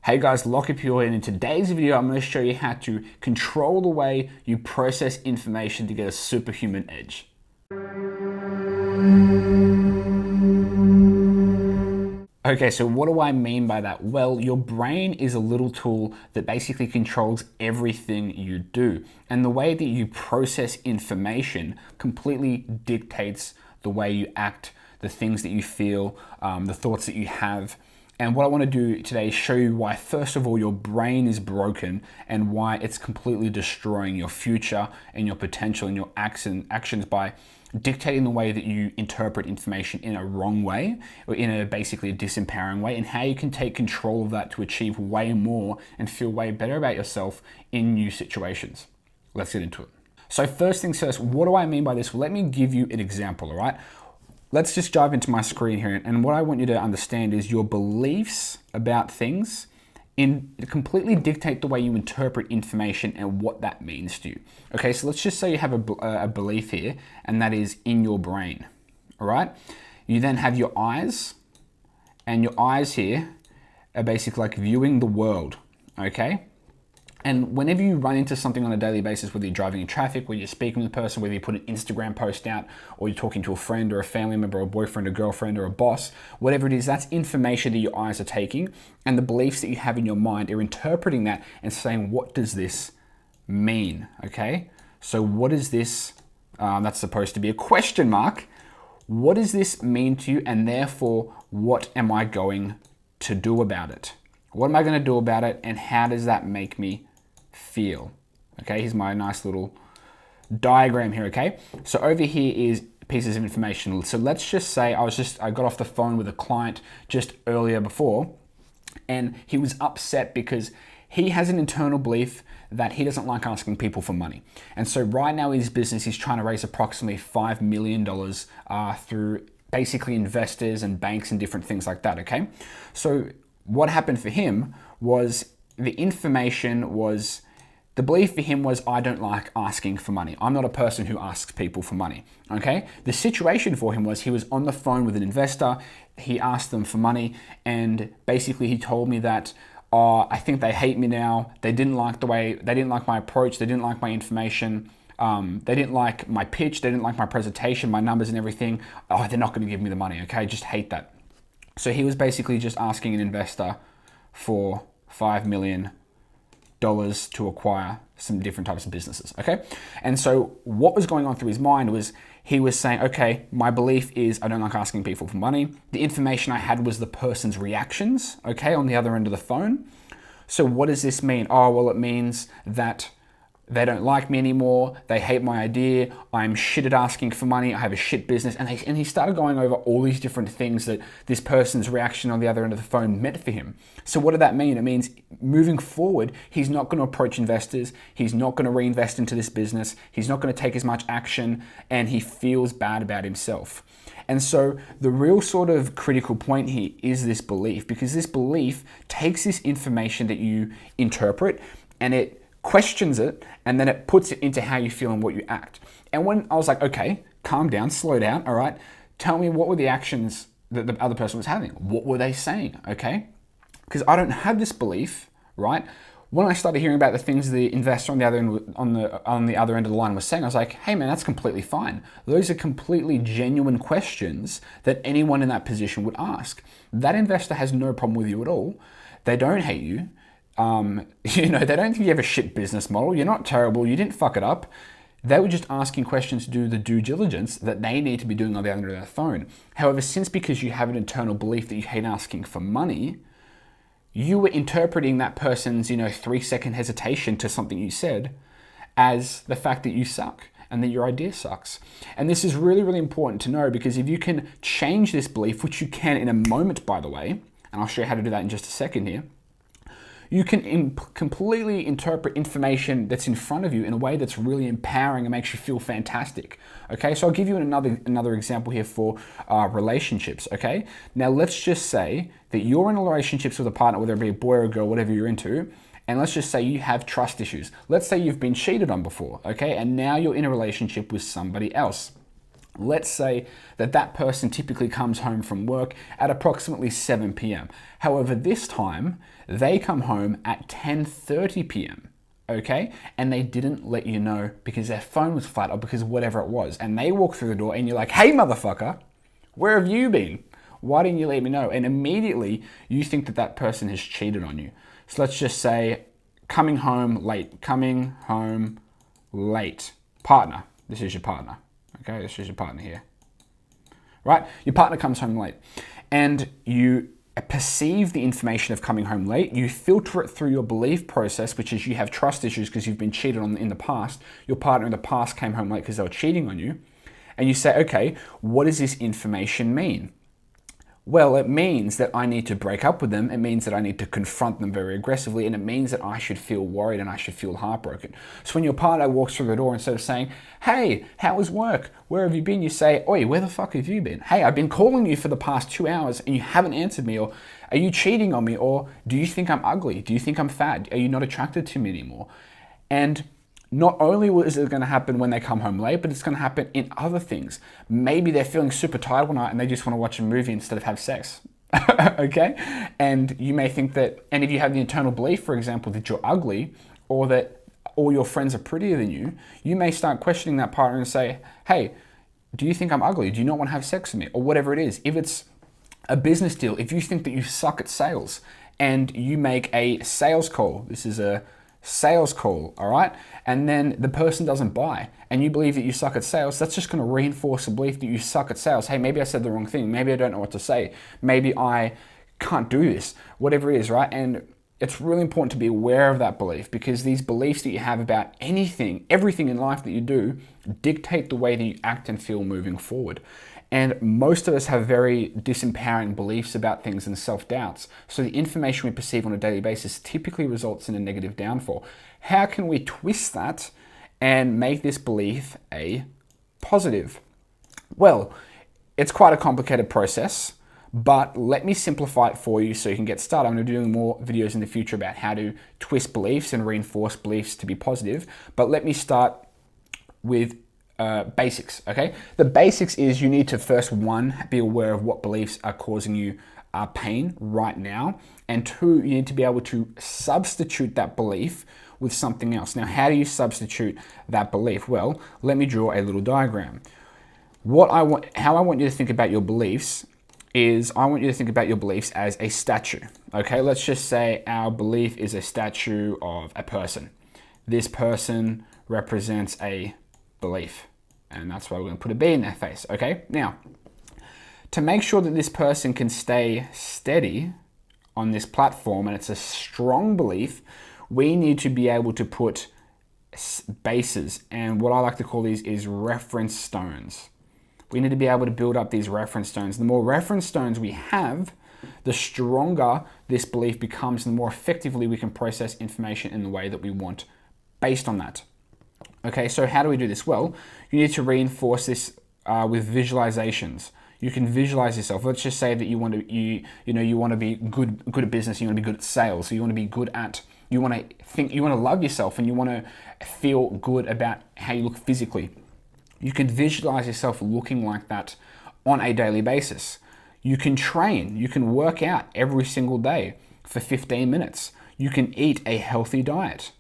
Hey guys, Lockup here, and in today's video I'm going to show you how to control the way you process information to get a superhuman edge. Okay, so what do I mean by that? Well, your brain is a little tool that basically controls everything you do. And the way that you process information completely dictates the way you act, the things that you feel, the thoughts that you have. And what I want to do today is show you why, first of all, your brain is broken and why it's completely destroying your future and your potential and your actions by dictating the way that you interpret information in a wrong way, or in a basically a disempowering way, and how you can take control of that to achieve way more and feel way better about yourself in new situations. Let's get into it. So first things first, what do I mean by this? Well, let me give you an example, all right? Let's just dive into my screen here, and what I want you to understand is your beliefs about things completely dictate the way you interpret information and what that means to you. Okay, so let's just say you have a belief here, and that is in your brain, all right? You then have your eyes, and your eyes here are basically like viewing the world, okay? And whenever you run into something on a daily basis, whether you're driving in traffic, whether you're speaking with a person, whether you put an Instagram post out, or you're talking to a friend or a family member or a boyfriend or girlfriend or a boss, whatever it is, that's information that your eyes are taking, and the beliefs that you have in your mind are interpreting that and saying, what does this mean, okay? So what is this, that's supposed to be a question mark. What does this mean to you, and therefore, what am I going to do about it? What am I going to do about it, and how does that make me feel? Okay, here's my nice little diagram here, okay? So over here is pieces of information. So let's just say I got off the phone with a client just earlier before, and he was upset because he has an internal belief that he doesn't like asking people for money. And so right now in his business, he's trying to raise approximately $5 million through basically investors and banks and different things like that, okay? So what happened for him was the belief for him was, I don't like asking for money. I'm not a person who asks people for money, okay? The situation for him was he was on the phone with an investor. He asked them for money, and basically he told me that, I think they hate me now. They didn't like my approach. They didn't like my information. They didn't like my pitch. They didn't like my presentation, my numbers and everything. Oh, they're not going to give me the money, okay? Just hate that. So he was basically just asking an investor for $5 million to acquire some different types of businesses, okay? And so what was going on through his mind was he was saying, okay, my belief is I don't like asking people for money. The information I had was the person's reactions, okay, on the other end of the phone. So what does this mean? Oh, well, it means that they don't like me anymore. They hate my idea. I'm shit at asking for money. I have a shit business. And he started going over all these different things that this person's reaction on the other end of the phone meant for him. So what did that mean? It means moving forward, he's not going to approach investors. He's not going to reinvest into this business. He's not going to take as much action, and he feels bad about himself. And so the real sort of critical point here is this belief, because this belief takes this information that you interpret and it questions it, and then it puts it into how you feel and what you act. And when I was like, okay, calm down, slow down, all right, tell me what were the actions that the other person was having? What were they saying, okay? Because I don't have this belief, right? When I started hearing about the things the investor on the other end, on the other end of the line was saying, I was like, hey man, that's completely fine. Those are completely genuine questions that anyone in that position would ask. That investor has no problem with you at all. They don't hate you. They don't think you have a shit business model. You're not terrible. You didn't fuck it up. They were just asking questions to do the due diligence that they need to be doing on the other end of their phone. However, because you have an internal belief that you hate asking for money, you were interpreting that person's, 3-second hesitation to something you said as the fact that you suck and that your idea sucks. And this is really, really important to know, because if you can change this belief, which you can in a moment, by the way, and I'll show you how to do that in just a second here, you can completely interpret information that's in front of you in a way that's really empowering and makes you feel fantastic. Okay, so I'll give you another example here for relationships. Okay, now let's just say that you're in relationships with a partner, whether it be a boy or a girl, whatever you're into, and let's just say you have trust issues. Let's say you've been cheated on before, okay, and now you're in a relationship with somebody else. Let's say that that person typically comes home from work at approximately 7 p.m. However, this time they come home at 10:30 p.m. Okay? And they didn't let you know because their phone was flat or because whatever it was. And they walk through the door and you're like, "Hey, motherfucker, where have you been? Why didn't you let me know?" And immediately you think that that person has cheated on you. So let's just say coming home late, partner. This is your partner. Okay, this is your partner here, right? Your partner comes home late and you perceive the information of coming home late. You filter it through your belief process, which is you have trust issues because you've been cheated on in the past. Your partner in the past came home late because they were cheating on you. And you say, okay, what does this information mean? Well, it means that I need to break up with them. It means that I need to confront them very aggressively. And it means that I should feel worried and I should feel heartbroken. So when your partner walks through the door, instead of saying, "Hey, how was work? Where have you been?" you say, "Oi, where the fuck have you been? Hey, I've been calling you for the past 2 hours and you haven't answered me." Or, "Are you cheating on me?" Or, "Do you think I'm ugly? Do you think I'm fat? Are you not attracted to me anymore?" And not only is it going to happen when they come home late, but it's going to happen in other things. Maybe they're feeling super tired one night and they just want to watch a movie instead of have sex. Okay? And you may think that, and if you have the internal belief, for example, that you're ugly or that all your friends are prettier than you, you may start questioning that partner and say, "Hey, do you think I'm ugly? Do you not want to have sex with me?" Or whatever it is. If it's a business deal, if you think that you suck at sales and you make a sales call, this is a sales call, all right? And then the person doesn't buy and you believe that you suck at sales, that's just going to reinforce the belief that you suck at sales. Hey, maybe I said the wrong thing. Maybe I don't know what to say. Maybe I can't do this, whatever it is, right? And it's really important to be aware of that belief because these beliefs that you have about anything, everything in life that you do, dictate the way that you act and feel moving forward. And most of us have very disempowering beliefs about things and self-doubts. So the information we perceive on a daily basis typically results in a negative downfall. How can we twist that and make this belief a positive? Well, it's quite a complicated process, but let me simplify it for you so you can get started. I'm going to be doing more videos in the future about how to twist beliefs and reinforce beliefs to be positive. But let me start with basics, okay? The basics is you need to first, one, be aware of what beliefs are causing you pain right now. And two, you need to be able to substitute that belief with something else. Now, how do you substitute that belief? Well, let me draw a little diagram. How I want you to think about your beliefs is I want you to think about your beliefs as a statue, okay? Let's just say our belief is a statue of a person. This person represents a belief, and that's why we're going to put a B in their face, okay? Now, to make sure that this person can stay steady on this platform and it's a strong belief, we need to be able to put bases, and what I like to call these is reference stones. We need to be able to build up these reference stones. The more reference stones we have, the stronger this belief becomes, and the more effectively we can process information in the way that we want based on that. Okay, so how do we do this? Well, you need to reinforce this with visualizations. You can visualize yourself. Let's just say that you want to be good at business. You want to be good at sales. So you want to be good at. You want to love yourself, and you want to feel good about how you look physically. You can visualize yourself looking like that on a daily basis. You can train. You can work out every single day for 15 minutes. You can eat a healthy diet.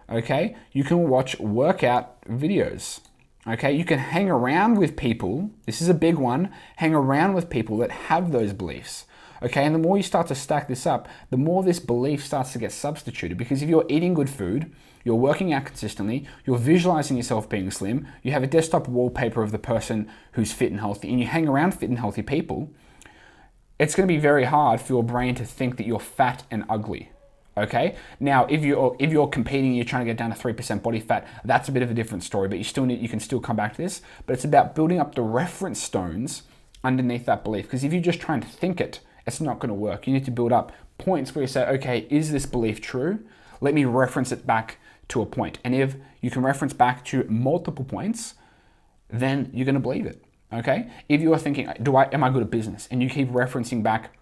Okay, you can watch workout videos. Okay, you can hang around with people. This is a big one. Hang around with people that have those beliefs. Okay, and the more you start to stack this up, the more this belief starts to get substituted. Because if you're eating good food, you're working out consistently, you're visualizing yourself being slim, you have a desktop wallpaper of the person who's fit and healthy, and you hang around fit and healthy people, it's going to be very hard for your brain to think that you're fat and ugly. Okay. Now, if you're competing, you're trying to get down to 3% body fat, that's a bit of a different story. But you can still come back to this. But it's about building up the reference stones underneath that belief. Because if you're just trying to think it, it's not going to work. You need to build up points where you say, okay, is this belief true? Let me reference it back to a point. And if you can reference back to multiple points, then you're going to believe it. Okay. If you are thinking, am I good at business? And you keep referencing back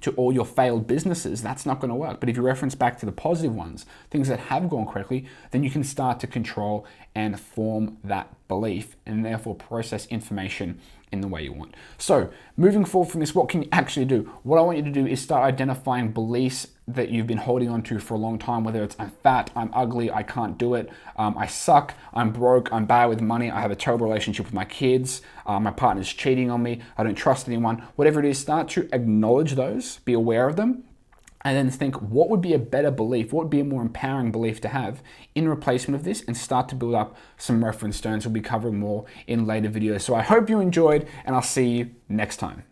to all your failed businesses, that's not going to work. But if you reference back to the positive ones, things that have gone correctly, then you can start to control and form that belief. belief and therefore process information in the way you want. So moving forward from this, what can you actually do? What I want you to do is start identifying beliefs that you've been holding on to for a long time, whether it's I'm fat, I'm ugly, I can't do it, I suck, I'm broke, I'm bad with money, I have a terrible relationship with my kids, my partner's cheating on me, I don't trust anyone, whatever it is, start to acknowledge those, be aware of them, and then think what would be a better belief, what would be a more empowering belief to have in replacement of this, and start to build up some reference stones. We'll be covering more in later videos. So I hope you enjoyed, and I'll see you next time.